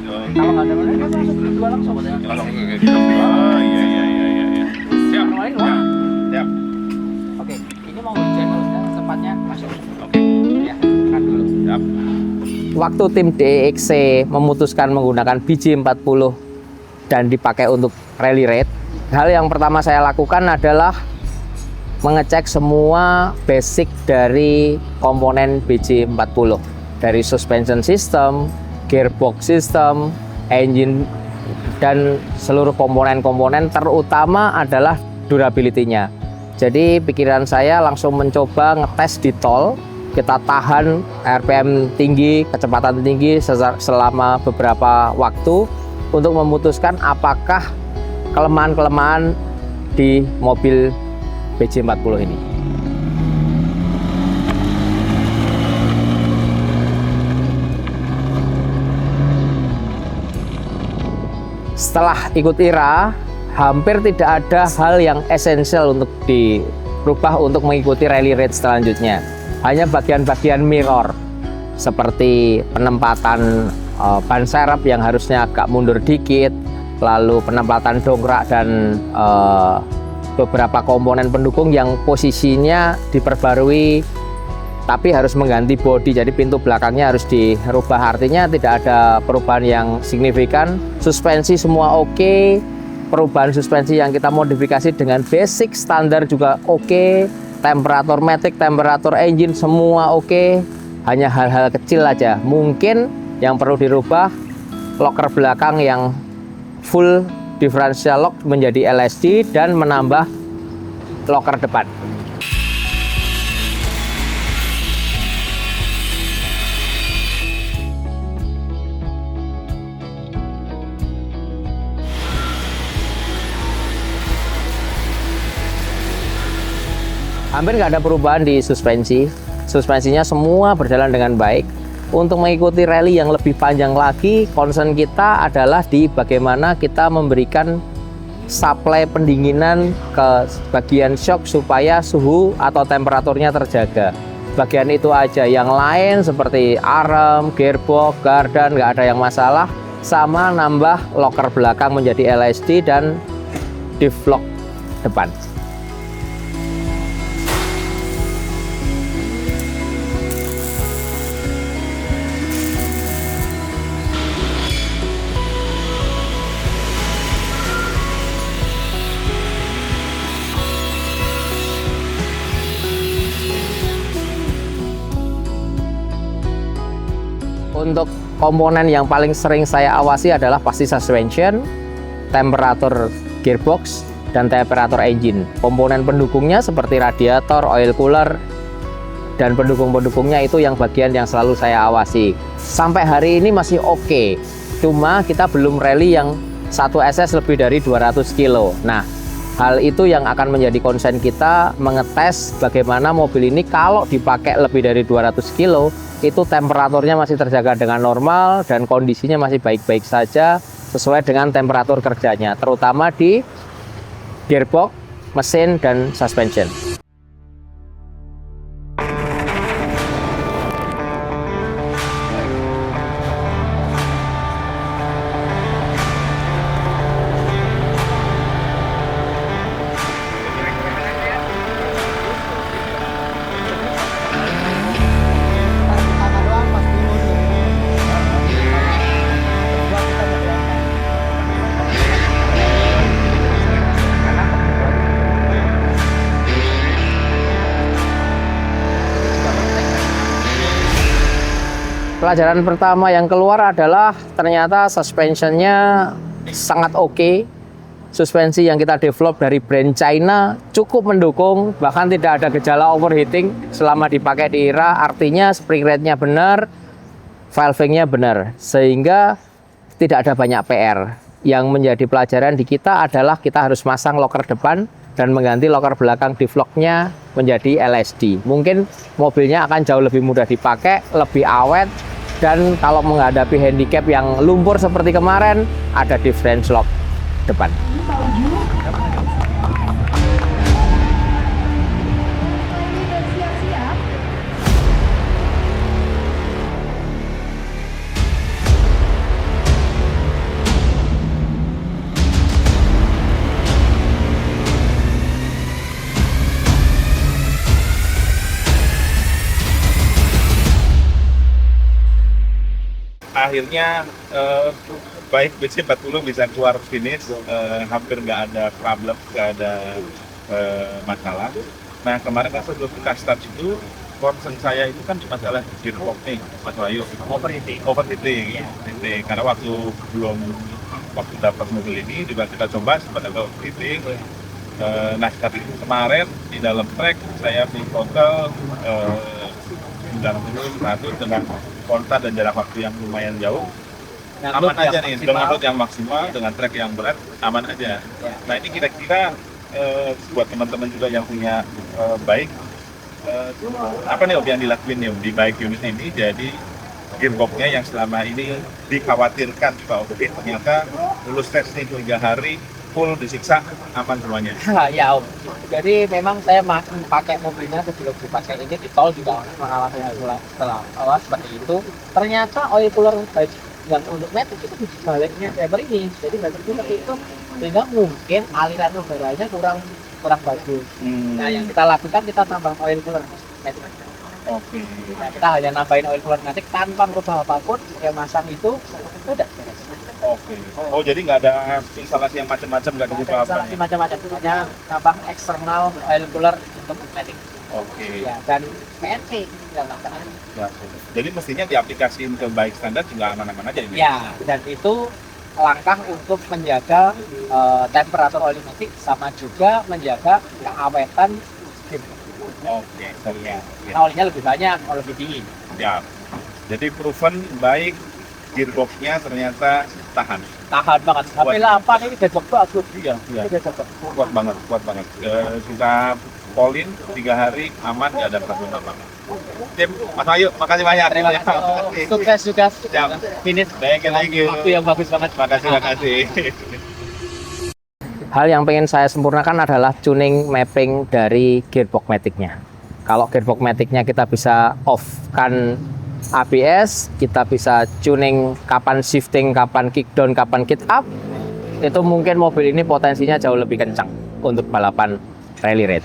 Kalau nggak ada mana, langsung berdua langsung. Langsung kayak gitu. Oh iya iya iya iya. Iya. Siap. Mulai, Ya. Siap. Oke, ini mau channelnya tempatnya masuk. Oke. Ya, kan dulu. Siap. Waktu tim DXC memutuskan menggunakan BJ40 dan dipakai untuk rally raid, hal yang pertama saya lakukan adalah mengecek semua basic dari komponen BJ40, dari suspension system, gearbox system, engine, dan seluruh komponen-komponen, terutama adalah durability-nya. Jadi pikiran saya langsung mencoba ngetes di tol. Kita tahan RPM tinggi, kecepatan tinggi selama beberapa waktu untuk memutuskan apakah kelemahan-kelemahan di mobil BJ40 ini. Setelah ikut IRA, hampir tidak ada hal yang esensial untuk dirubah untuk mengikuti rally raid selanjutnya. Hanya bagian-bagian mirror, seperti penempatan ban serep yang harusnya agak mundur dikit, lalu penempatan dongkrak dan beberapa komponen pendukung yang posisinya diperbarui tapi harus mengganti bodi, jadi pintu belakangnya harus dirubah. Artinya tidak ada perubahan yang signifikan. Suspensi semua oke, perubahan suspensi yang kita modifikasi dengan basic standar juga oke, temperatur matic, temperatur engine semua oke. Hanya hal-hal kecil aja mungkin yang perlu dirubah, locker belakang yang full differential lock menjadi LSD dan menambah locker depan. Hampir nggak ada perubahan di suspensi. Suspensinya semua berjalan dengan baik. Untuk mengikuti rally yang lebih panjang lagi, concern kita adalah di bagaimana kita memberikan supply pendinginan ke bagian shock supaya suhu atau temperaturnya terjaga. Bagian itu aja, yang lain seperti arm, gearbox, gardan nggak ada yang masalah. Sama nambah locker belakang menjadi LSD dan diff lock depan. Untuk komponen yang paling sering saya awasi adalah pasti suspension, temperatur gearbox, dan temperatur engine. Komponen pendukungnya seperti radiator, oil cooler, dan pendukung-pendukungnya itu yang bagian yang selalu saya awasi. Sampai hari ini masih oke, cuma kita belum rally yang 1 SS lebih dari 200 kilo. Nah, hal itu yang akan menjadi konsen kita, mengetes bagaimana mobil ini kalau dipakai lebih dari 200 kilo, itu temperaturnya masih terjaga dengan normal dan kondisinya masih baik-baik saja sesuai dengan temperatur kerjanya, terutama di gearbox, mesin, dan suspension. Pelajaran pertama yang keluar adalah ternyata suspensionnya sangat oke. Suspensi yang kita develop dari brand China cukup mendukung, bahkan tidak ada gejala overheating selama dipakai di IRA. Artinya spring rate-nya benar, valving-nya benar, sehingga tidak ada banyak PR. Yang menjadi pelajaran di kita adalah kita harus masang locker depan dan mengganti locker belakang diff lock-nya menjadi LSD. Mungkin mobilnya akan jauh lebih mudah dipakai, lebih awet, dan kalau menghadapi handicap yang lumpur seperti kemarin, ada differential lock depan. akhirnya baik BC40 bisa keluar finish, hampir nggak ada problem, nggak ada masalah. Nah kemarin kan sebelum kita start itu concern saya itu kan masalah gearbox nih, Mas Wahyu. Overheating. Karena waktu dapat mobil ini juga kita coba sempat ada overheating. Nah kemarin di dalam track saya di total 90 dengan kontak dan jarak waktu yang lumayan jauh. Aman aja nih, dengan road yang maksimal, dengan track yang berat, aman aja. Nah ini kira-kira buat teman-teman juga yang punya bike, apa nih yang dilakuin nih di bike unit ini, jadi gearboxnya yang selama ini dikhawatirkan Pak Oke, ternyata lulus testing 3 hari, full disiksa, aman semuanya. Ya Om, jadi memang saya pakai mobilnya sebelum dipakai ini di tol juga mengalami hal setelah seperti itu. Ternyata oil cooler yang untuk matic itu sebaliknya Saber ini, jadi seperti itu, sehingga mungkin aliran udaranya kurang bagus. Nah yang kita lakukan, kita tambah oil cooler matic. Oke. Nah, kita hanya nambahin oil cooler matic tanpa merubah apapun, ya masang itu udah beres. Oke. Oh jadi nggak ada instalasi yang macam-macam, nggak ada apa-apa? Instalasi macam-macam, hanya tambah eksternal oil cooler untuk matic. Oke. Ya, dan PNP yang lakukan. Ya, jadi mestinya diaplikasiin ke bike standar juga aman-aman aja ini? Ya, dan itu langkah untuk menjaga temperatur oli matic sama juga menjaga keawetan game. Oke, Ya. Nah, olinya lebih banyak, lebih dingin. ya. Jadi proven baik, gearboxnya ternyata tahan. Tahan banget. HP 8 ini gearbox bagus. Iya. Ini gearbox bagus. Kuat banget. Kita polin 3 hari aman, nggak ada problem apa-apa. Tim, Mas Ayu, makasih banyak. Terima kasih. Sukses juga. Siap. Finish. Thank you. Waktu yang bagus banget. Makasih. Hal yang pengen saya sempurnakan adalah tuning mapping dari gearbox matic-nya. Kalau gearbox matic-nya kita bisa off-kan ABS, kita bisa tuning kapan shifting, kapan kick down, kapan kick up, itu mungkin mobil ini potensinya jauh lebih kencang untuk balapan rally raid.